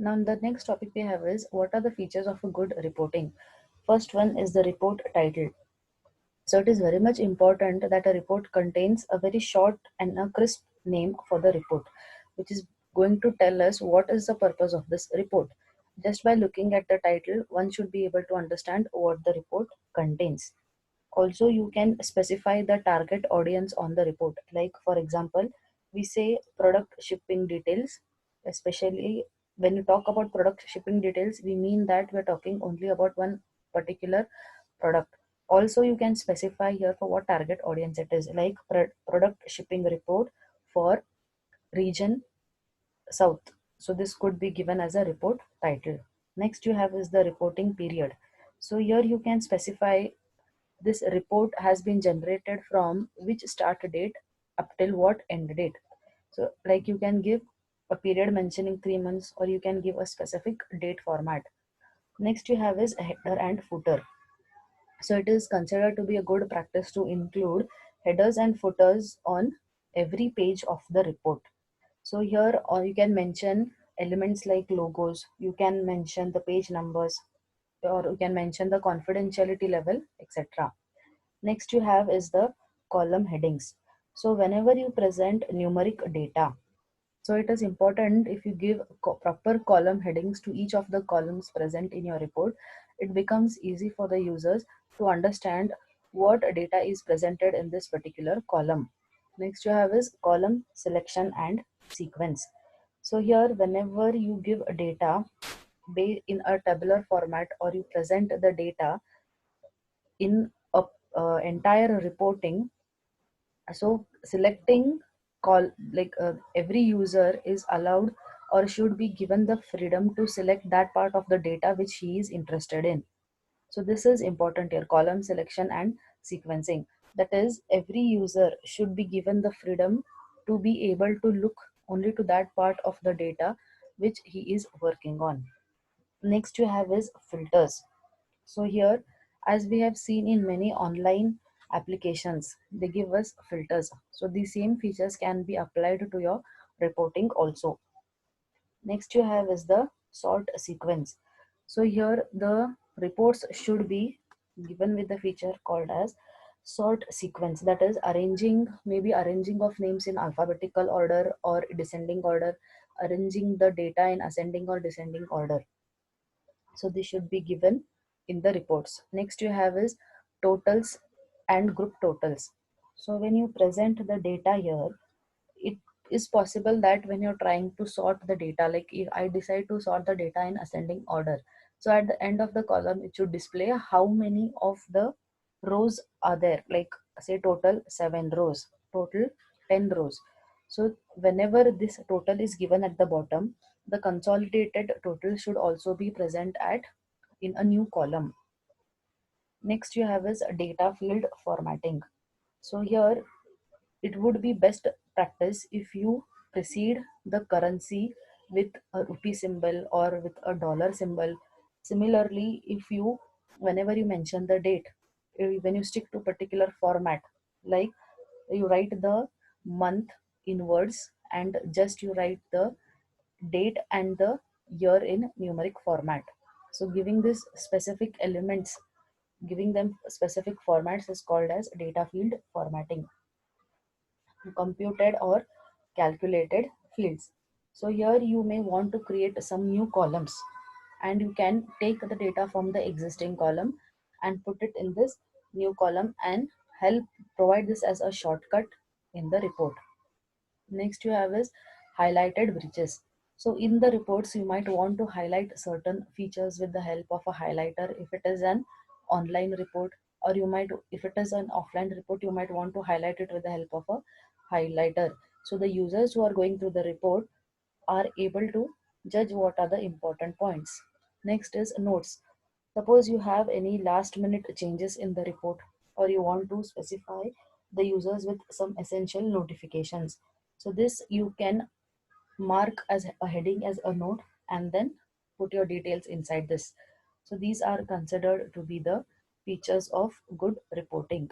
Now, the next topic we have is what are the features of a good reporting. First one is the report title. So it is very much important that a report contains a very short and a crisp name for the report, which is going to tell us what is the purpose of this report. Just by looking at the title, one should be able to understand what the report contains. Also, you can specify the target audience on the report. Like, for example, we say product shipping details, especially when you talk about product shipping details, we mean that we're talking only about one particular product. Also, you can specify here for what target audience it is, like product shipping report for region south. So this could be given as a report title. Next you have is the reporting period. So here you can specify this report has been generated from which start date up till what end date. So like you can give a period mentioning 3 months, or you can give a specific date format. Next you have is header and footer. So it is considered to be a good practice to include headers and footers on every page of the report. So here or you can mention elements like logos, you can mention the page numbers, or you can mention the confidentiality level, etc. Next you have is the column headings. So whenever you present numeric data, so it is important if you give proper column headings to each of the columns present in your report, it becomes easy for the users to understand what data is presented in this particular column. Next you have is column selection and sequence. So here whenever you give data in a tabular format, or you present the data in a entire reporting, so selecting call like every user is allowed or should be given the freedom to select that part of the data which he is interested in. So this is important here, column selection and sequencing. That is, every user should be given the freedom to be able to look only to that part of the data which he is working on. Next you have is filters. So here, as we have seen in many online applications, they give us filters. So the same features can be applied to your reporting also. Next you have is the sort sequence. So here the reports should be given with the feature called as sort sequence. That is arranging, maybe arranging of names in alphabetical order or descending order, arranging the data in ascending or descending order. So this should be given in the reports. Next you have is totals and group totals. So when you present the data here, it is possible that when you're trying to sort the data, like if I decide to sort the data in ascending order, so at the end of the column it should display how many of the rows are there, like say total 7 rows, total 10 rows. So whenever this total is given at the bottom, the consolidated total should also be present at in a new column. Next you have is data field formatting. So here it would be best practice if you precede the currency with a rupee symbol or with a dollar symbol. Similarly, if you whenever you mention the date, when you stick to particular format, like you write the month in words and just you write the date and the year in numeric format. So giving this specific elements, giving them specific formats is called as data field formatting. Computed or calculated fields. So here you may want to create some new columns, and you can take the data from the existing column and put it in this new column and help provide this as a shortcut in the report. Next you have is highlighted bridges. So in the reports, you might want to highlight certain features with the help of a highlighter if it is an online report, or you might, if it is an offline report, you might want to highlight it with the help of a highlighter. So the users who are going through the report are able to judge what are the important points. Next is notes. Suppose you have any last minute changes in the report, or you want to specify the users with some essential notifications. So this you can mark as a heading as a note and then put your details inside this. So these are considered to be the features of good reporting.